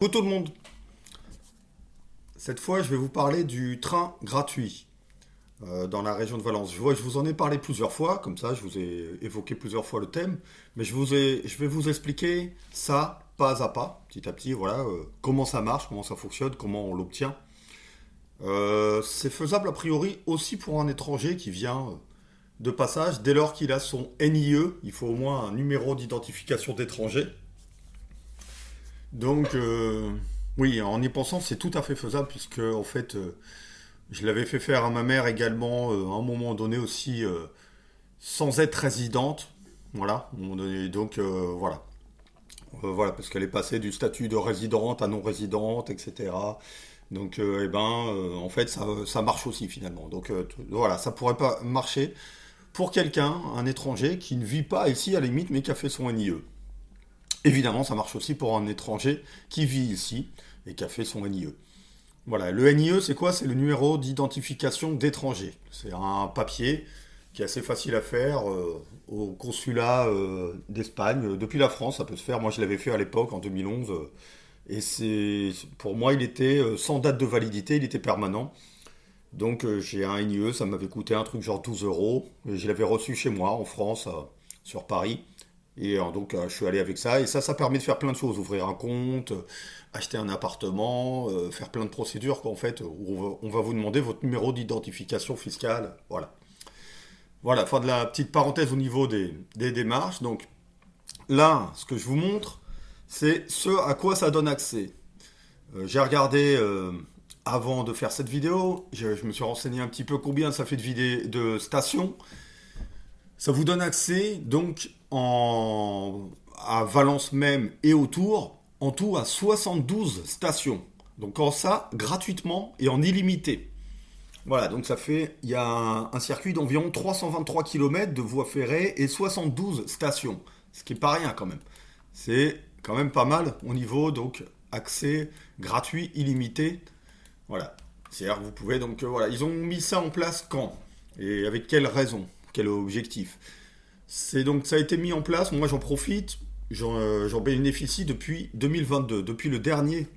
Bonjour tout le monde, cette fois je vais vous parler du train gratuit dans la région de Valence. Je vois, je vous en ai parlé plusieurs fois, comme ça je vous ai évoqué plusieurs fois le thème, mais je vais vous expliquer ça pas à pas, petit à petit, voilà, comment ça marche, comment ça fonctionne, comment on l'obtient. C'est faisable a priori aussi pour un étranger qui vient de passage, dès lors qu'il a son NIE, il faut au moins un numéro d'identification d'étranger. Donc, oui, en y pensant, c'est tout à fait faisable, puisque en fait, je l'avais fait faire à ma mère également, à un moment donné aussi, sans être résidente. Voilà, à un moment donné, donc voilà. Voilà, parce qu'elle est passée du statut de résidente à non résidente, etc. Donc, eh ben, en fait, ça marche aussi finalement. Donc, voilà, ça pourrait pas marcher pour quelqu'un, un étranger, qui ne vit pas ici à la limite, mais qui a fait son NIE. Évidemment, ça marche aussi pour un étranger qui vit ici et qui a fait son NIE. Voilà, le NIE, c'est quoi? C'est le numéro d'identification d'étranger. C'est un papier qui est assez facile à faire au consulat d'Espagne. Depuis la France, ça peut se faire. Moi, je l'avais fait à l'époque, en 2011. Et pour moi, il était sans date de validité, il était permanent. Donc, j'ai un NIE, ça m'avait coûté un truc genre 12 euros. Et je l'avais reçu chez moi, en France, sur Paris. Et donc, je suis allé avec ça. Et ça permet de faire plein de choses. Ouvrir un compte, acheter un appartement, faire plein de procédures qu'en fait, où on va vous demander votre numéro d'identification fiscale. Voilà. Voilà, fin de la petite parenthèse au niveau des démarches. Donc là, ce que je vous montre, c'est ce à quoi ça donne accès. J'ai regardé avant de faire cette vidéo, je me suis renseigné un petit peu combien ça fait de stations. Ça vous donne accès donc à Valence même et autour, en tout à 72 stations. Donc en ça, gratuitement et en illimité. Voilà, donc ça fait, il y a un circuit d'environ 323 km de voies ferrées et 72 stations. Ce qui est pas rien quand même. C'est quand même pas mal au niveau donc accès gratuit, illimité. Voilà. C'est-à-dire que vous pouvez donc, voilà, ils ont mis ça en place quand? Et avec quelle raison? Quel objectif? C'est donc ça a été mis en place. Moi, j'en profite, j'en bénéficie depuis 2022, depuis le dernier,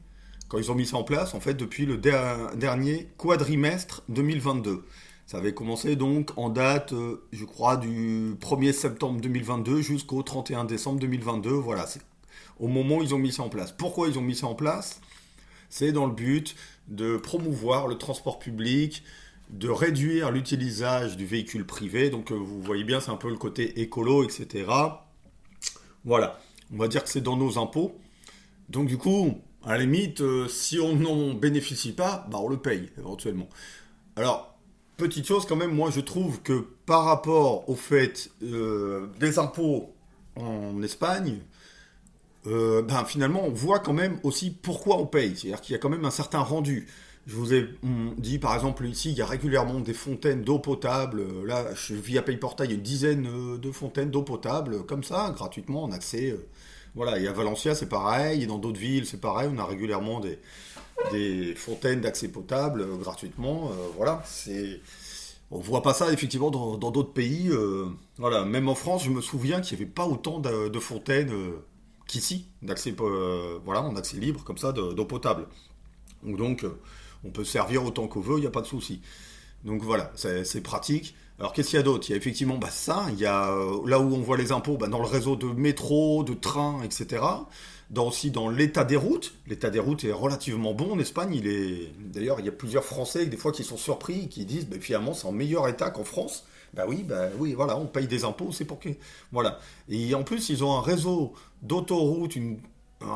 quand ils ont mis ça en place, en fait, depuis le dernier quadrimestre 2022. Ça avait commencé donc en date, je crois, du 1er septembre 2022 jusqu'au 31 décembre 2022. Voilà, c'est au moment où ils ont mis ça en place. Pourquoi ils ont mis ça en place? C'est dans le but de promouvoir le transport public, de réduire l'utilisation du véhicule privé. Donc vous voyez bien, c'est un peu le côté écolo, etc. Voilà, on va dire que c'est dans nos impôts. Donc du coup, à la limite, si on n'en bénéficie pas, bah on le paye éventuellement. Alors, petite chose quand même, moi je trouve que par rapport au fait des impôts en Espagne, ben, finalement, on voit quand même aussi pourquoi on paye. C'est-à-dire qu'il y a quand même un certain rendu. Je vous ai dit, par exemple, ici, il y a régulièrement des fontaines d'eau potable. Là, via PayPortal, il y a une dizaine de fontaines d'eau potable, comme ça, gratuitement, en accès. Voilà, et à Valencia, c'est pareil. Et dans d'autres villes, c'est pareil. On a régulièrement des fontaines d'accès potable gratuitement. Voilà, c'est... On voit pas ça, effectivement, dans d'autres pays. Voilà, même en France, je me souviens qu'il n'y avait pas autant de fontaines qu'ici, d'accès voilà, en accès libre, comme ça, d'eau potable. Donc, on peut servir autant qu'on veut, il n'y a pas de souci. Donc voilà, c'est pratique. Alors qu'est-ce qu'il y a d'autre? Il y a effectivement bah, ça, il y a là où on voit les impôts, bah, dans le réseau de métro, de train, etc. Aussi dans l'état des routes. L'état des routes est relativement bon en Espagne. D'ailleurs, il y a plusieurs Français des fois qui sont surpris, qui disent bah, finalement c'est en meilleur état qu'en France. Bah oui, voilà, on paye des impôts, c'est pour que... Voilà. Et en plus, ils ont un réseau d'autoroutes,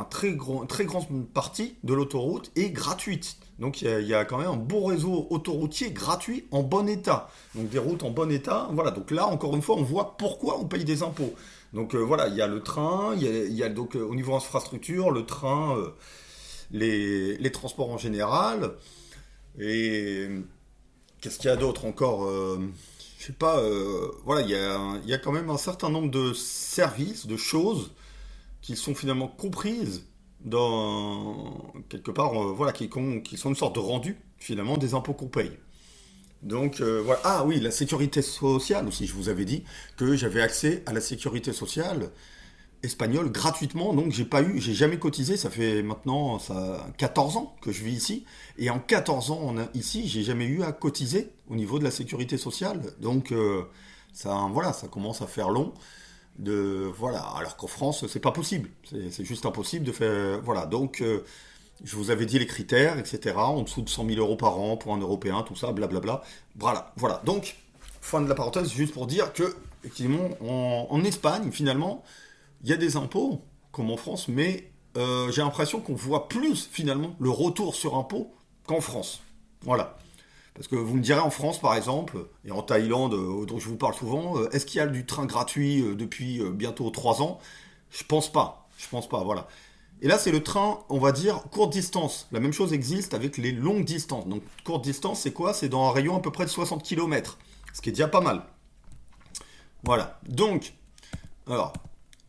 très grande partie de l'autoroute est gratuite. Donc il y a quand même un beau réseau autoroutier gratuit en bon état. Donc des routes en bon état. Voilà, donc là encore une fois on voit pourquoi on paye des impôts. Donc voilà, il y a le train, il y a donc au niveau infrastructure, le train, les transports en général. Et qu'est-ce qu'il y a d'autre encore? Je sais pas, voilà, il y a quand même un certain nombre de services, de choses qui sont finalement comprises dans quelque part, voilà, qui sont une sorte de rendu finalement des impôts qu'on paye. Donc voilà. Ah oui, la sécurité sociale aussi. Je vous avais dit que j'avais accès à la sécurité sociale espagnol gratuitement, donc j'ai jamais cotisé, ça fait maintenant 14 ans que je vis ici, et en 14 ans ici, j'ai jamais eu à cotiser au niveau de la sécurité sociale, donc voilà, ça commence à faire long, voilà, alors qu'en France, c'est pas possible, c'est juste impossible de faire, voilà, donc je vous avais dit les critères, etc., en dessous de 100 000 euros par an pour un Européen, tout ça, blablabla, voilà, donc, fin de la parenthèse, juste pour dire que, effectivement, en Espagne, finalement, il y a des impôts, comme en France, mais j'ai l'impression qu'on voit plus, finalement, le retour sur impôt qu'en France. Voilà. Parce que vous me direz en France, par exemple, et en Thaïlande, dont je vous parle souvent, est-ce qu'il y a du train gratuit depuis bientôt 3 ans? Je pense pas. Je pense pas, voilà. Et là, c'est le train, on va dire, courte distance. La même chose existe avec les longues distances. Donc, courte distance, c'est quoi? C'est dans un rayon à peu près de 60 km. Ce qui est déjà pas mal. Voilà. Donc, alors,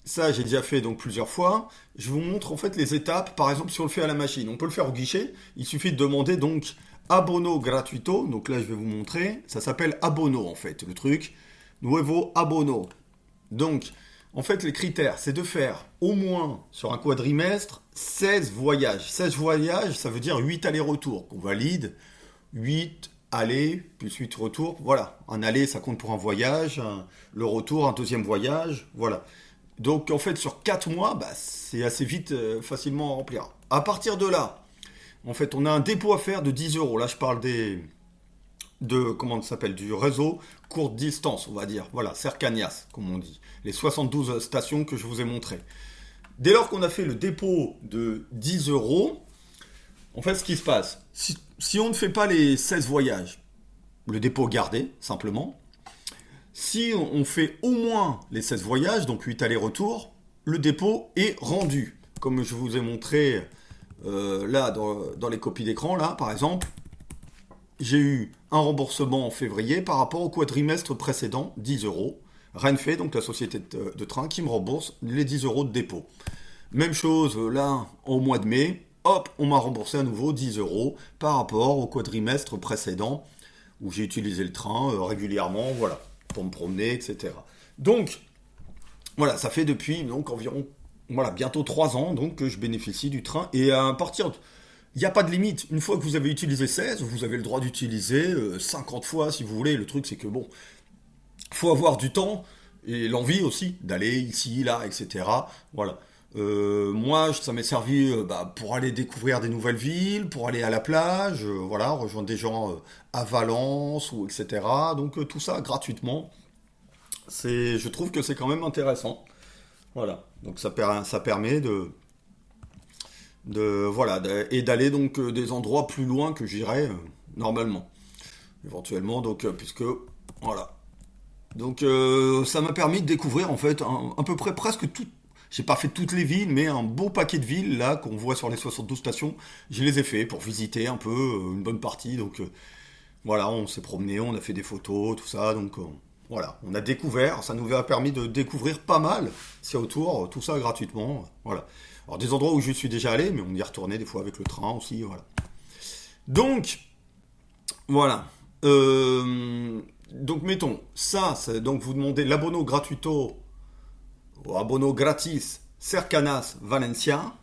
ça, j'ai déjà fait donc plusieurs fois. Je vous montre en fait les étapes. Par exemple, si on le fait à la machine, on peut le faire au guichet. Il suffit de demander donc abono gratuito. Donc là, je vais vous montrer. Ça s'appelle abono en fait, le truc. Nuevo abono. Donc, en fait, les critères, c'est de faire au moins sur un quadrimestre 16 voyages. 16 voyages, ça veut dire 8 allers-retours qu'on valide. 8 aller plus 8 retours. Voilà. Un aller, ça compte pour un voyage. Le retour, un deuxième voyage. Voilà. Donc en fait sur 4 mois, bah, c'est assez vite, facilement à remplir. À partir de là, en fait, on a un dépôt à faire de 10 euros. Là, je parle comment ça s'appelle, du réseau courte distance, on va dire. Voilà, Cercanías, comme on dit. Les 72 stations que je vous ai montrées. Dès lors qu'on a fait le dépôt de 10 euros, en fait, ce qui se passe, si on ne fait pas les 16 voyages, le dépôt gardé, simplement. Si on fait au moins les 16 voyages, donc 8 allers-retours, le dépôt est rendu. Comme je vous ai montré là dans les copies d'écran, là par exemple, j'ai eu un remboursement en février par rapport au quadrimestre précédent, 10 euros. Renfe, donc la société de train, qui me rembourse les 10 euros de dépôt. Même chose là au mois de mai, hop, on m'a remboursé à nouveau 10 euros par rapport au quadrimestre précédent où j'ai utilisé le train régulièrement, voilà, pour me promener, etc. Donc, voilà, ça fait depuis donc environ, voilà, bientôt 3 ans donc que je bénéficie du train. Et à partir, il n'y a pas de limite. Une fois que vous avez utilisé 16, vous avez le droit d'utiliser 50 fois si vous voulez. Le truc, c'est que bon, faut avoir du temps et l'envie aussi d'aller ici, là, etc. Voilà. Moi, ça m'est servi pour aller découvrir des nouvelles villes, pour aller à la plage, voilà, rejoindre des gens à Valence ou etc. Donc tout ça gratuitement. Je trouve que c'est quand même intéressant. Voilà. Donc ça permet voilà, et d'aller donc des endroits plus loin que j'irais normalement, éventuellement. Donc puisque voilà. Donc ça m'a permis de découvrir en fait à peu près presque tout. J'ai pas fait toutes les villes, mais un beau paquet de villes là qu'on voit sur les 72 stations, je les ai fait pour visiter un peu une bonne partie. Donc voilà, on s'est promené, on a fait des photos, tout ça. Donc voilà, on a découvert, ça nous a permis de découvrir pas mal, c'est autour, tout ça gratuitement. Voilà. Alors des endroits où je suis déjà allé, mais on y est retourné des fois avec le train aussi. Voilà. Donc voilà. Donc mettons, donc vous demandez l'abono gratuito ou abono gratis Cercanas Valencia,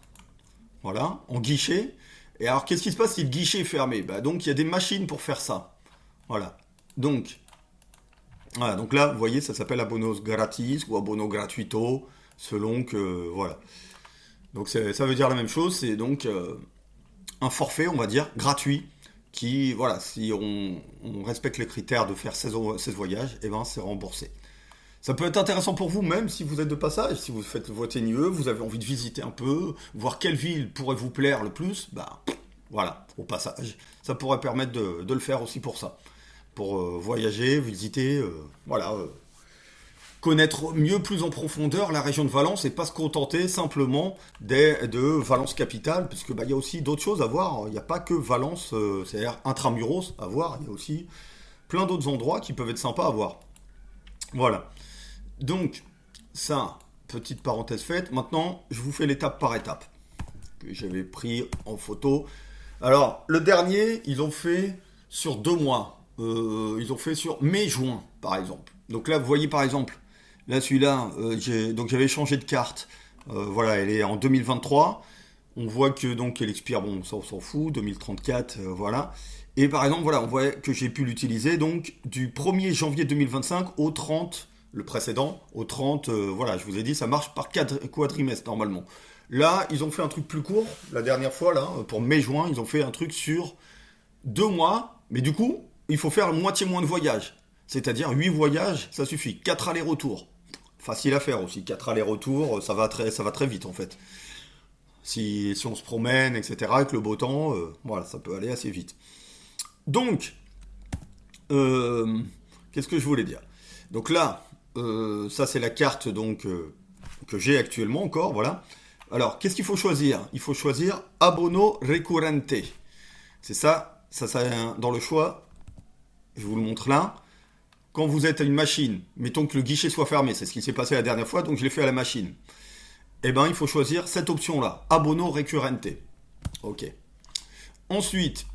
voilà, en guichet. Et alors qu'est-ce qui se passe si le guichet est fermé? Donc il y a des machines pour faire ça. Voilà. Voilà, donc là, vous voyez, ça s'appelle abono gratis ou abono gratuito, selon que, voilà. Donc ça veut dire la même chose, c'est donc un forfait, on va dire, gratuit, qui, voilà, si on respecte les critères de faire 16 voyages, et ben c'est remboursé. Ça peut être intéressant pour vous, même si vous êtes de passage, si vous faites votre NIE, vous avez envie de visiter un peu, voir quelle ville pourrait vous plaire le plus, voilà, au passage. Ça pourrait permettre de le faire aussi pour ça. Pour voyager, visiter, voilà, connaître mieux, plus en profondeur la région de Valence et pas se contenter simplement de Valence capitale, parce que il y a aussi d'autres choses à voir. Il n'y a pas que Valence, c'est-à-dire intramuros à voir, il y a aussi plein d'autres endroits qui peuvent être sympas à voir. Voilà. Donc, ça, petite parenthèse faite. Maintenant, je vous fais l'étape par étape que j'avais pris en photo. Alors, le dernier, ils ont fait sur 2 mois. Ils ont fait sur mai-juin, par exemple. Donc là, vous voyez, par exemple, Là, celui-là, donc j'avais changé de carte. Voilà, elle est en 2023. On voit que donc elle expire, bon, ça on s'en fout, 2034, voilà. Et par exemple, voilà, on voit que j'ai pu l'utiliser donc du 1er janvier 2025 au 30, le précédent, au 30, voilà, je vous ai dit, ça marche par quadrimestre normalement. Là, ils ont fait un truc plus court, la dernière fois, là, pour mai-juin, ils ont fait un truc sur 2 mois, mais du coup, il faut faire moitié moins de voyages. C'est-à-dire 8 voyages, ça suffit. 4 allers-retours. Facile à faire aussi. 4 allers-retours, ça va très vite en fait. Si on se promène, etc., avec le beau temps, voilà, ça peut aller assez vite. Donc, euh, qu'est-ce que je voulais dire? Donc là, ça c'est la carte donc que j'ai actuellement encore, voilà. Alors, qu'est-ce qu'il faut choisir? Il faut choisir Abono Recurrente. C'est ça, dans le choix, je vous le montre là. Quand vous êtes à une machine, mettons que le guichet soit fermé, c'est ce qui s'est passé la dernière fois, donc je l'ai fait à la machine. Eh ben, il faut choisir cette option-là, Abono Recurrente. Ok. Ensuite,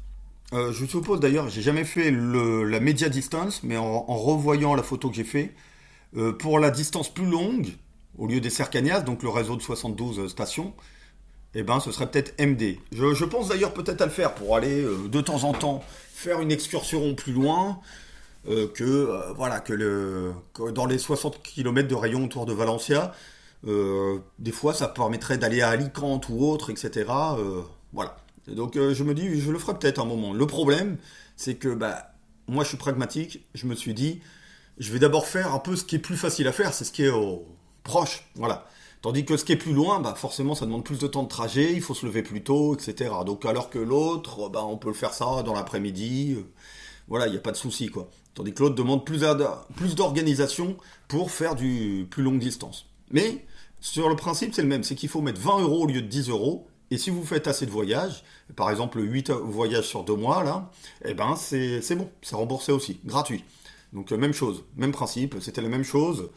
je suppose d'ailleurs, j'ai jamais fait la media distance, mais en revoyant la photo que j'ai fait, pour la distance plus longue, au lieu des Cercanias, donc le réseau de 72 stations, eh ben, ce serait peut-être MD. Je pense d'ailleurs peut-être à le faire pour aller de temps en temps faire une excursion plus loin voilà, que dans les 60 km de rayon autour de Valencia. Des fois, ça permettrait d'aller à Alicante ou autre, etc. Voilà. Et donc, je me dis, je le ferai peut-être un moment. Le problème, c'est que bah, moi, je suis pragmatique. Je me suis dit, je vais d'abord faire un peu ce qui est plus facile à faire, c'est ce qui est proche. Voilà. Tandis que ce qui est plus loin, bah, forcément, ça demande plus de temps de trajet, il faut se lever plus tôt, etc. Donc, alors que l'autre, bah, on peut le faire ça dans l'après-midi. Voilà, il n'y a pas de souci, quoi. Tandis que l'autre demande plus d'organisation pour faire du plus longue distance. Mais sur le principe, c'est le même. C'est qu'il faut mettre 20 euros au lieu de 10 euros. Et si vous faites assez de voyages, par exemple 8 voyages sur 2 mois, là, eh ben c'est bon. C'est remboursé aussi, gratuit. Donc même chose, même principe, c'était la même chose.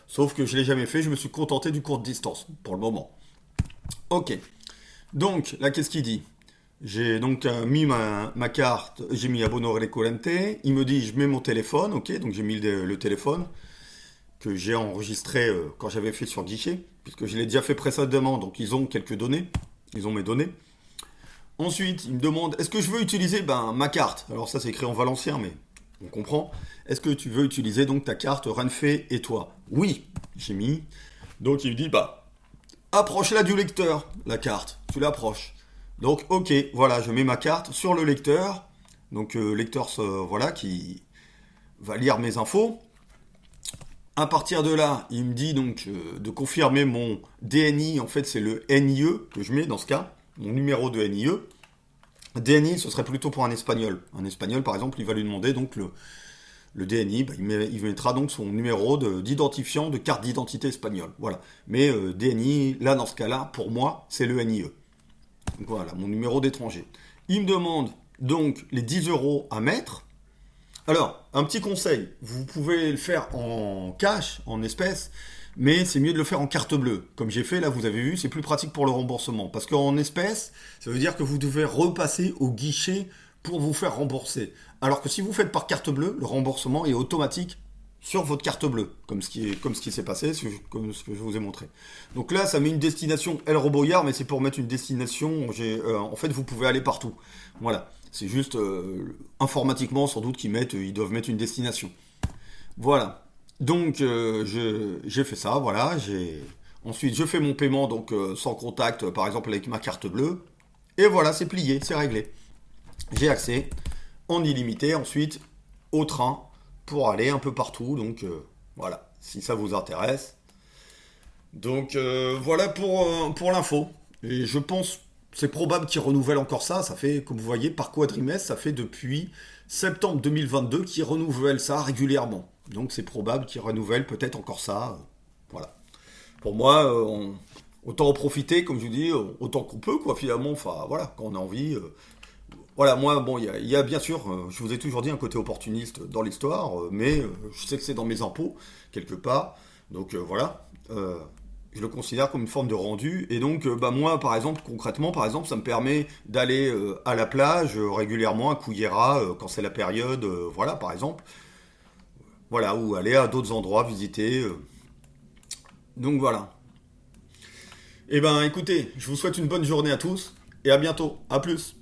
Sauf que je ne l'ai jamais fait, je me suis contenté du court de distance, pour le moment. Ok. Donc, là, qu'est-ce qu'il dit? J'ai donc mis ma carte, j'ai mis Abonore Corrente. Il me dit, je mets mon téléphone, ok, donc j'ai mis le téléphone que j'ai enregistré quand j'avais fait sur guichet, puisque je l'ai déjà fait précédemment, donc ils ont quelques données, ils ont mes données. Ensuite, il me demande, est-ce que je veux utiliser ma carte? Alors ça c'est écrit en valencien, mais on comprend. Est-ce que tu veux utiliser donc ta carte Renfe et toi? Oui, j'ai mis. Donc il me dit, approche-la du lecteur, la carte, tu l'approches. Donc ok, voilà, je mets ma carte sur le lecteur, donc lecteur voilà qui va lire mes infos. À partir de là, il me dit donc de confirmer mon DNI. En fait, c'est le NIE que je mets dans ce cas, mon numéro de NIE. DNI, ce serait plutôt pour un espagnol. Un espagnol, par exemple, il va lui demander donc le DNI. Il mettra donc son numéro d'identifiant de carte d'identité espagnole. Voilà. Mais DNI, là, dans ce cas-là, pour moi, c'est le NIE. Donc voilà, mon numéro d'étranger. Il me demande donc les 10 euros à mettre. Alors, un petit conseil, vous pouvez le faire en cash, en espèces, mais c'est mieux de le faire en carte bleue. Comme j'ai fait, là, vous avez vu, c'est plus pratique pour le remboursement. Parce qu'en espèces, ça veut dire que vous devez repasser au guichet pour vous faire rembourser. Alors que si vous faites par carte bleue, le remboursement est automatique sur votre carte bleue, comme ce qui s'est passé, comme ce que je vous ai montré. Donc là, ça met une destination El Roboyard, mais c'est pour mettre une destination, en fait, vous pouvez aller partout. Voilà. C'est juste informatiquement sans doute ils doivent mettre une destination. Voilà. Donc j'ai fait ça, voilà. Ensuite je fais mon paiement donc sans contact, par exemple avec ma carte bleue. Et voilà, c'est plié, c'est réglé. J'ai accès en illimité ensuite au train pour aller un peu partout. Donc voilà, si ça vous intéresse. Donc voilà pour l'info. Et je pense c'est probable qu'ils renouvellent encore ça. Ça fait, comme vous voyez, par quadrimestre, ça fait depuis septembre 2022 qu'ils renouvellent ça régulièrement. Donc c'est probable qu'ils renouvellent peut-être encore ça. Voilà. Pour moi, autant en profiter, comme je vous dis, autant qu'on peut, quoi, finalement. Enfin, voilà, quand on a envie. Voilà, moi, bon, il y a bien sûr, je vous ai toujours dit un côté opportuniste dans l'histoire, mais je sais que c'est dans mes impôts, quelque part. Donc voilà. Je le considère comme une forme de rendu. Et donc, moi, par exemple, concrètement, ça me permet d'aller à la plage régulièrement à Cullera quand c'est la période, voilà, par exemple. Voilà, ou aller à d'autres endroits, visiter. Donc voilà. Eh ben écoutez, je vous souhaite une bonne journée à tous et à bientôt. À plus.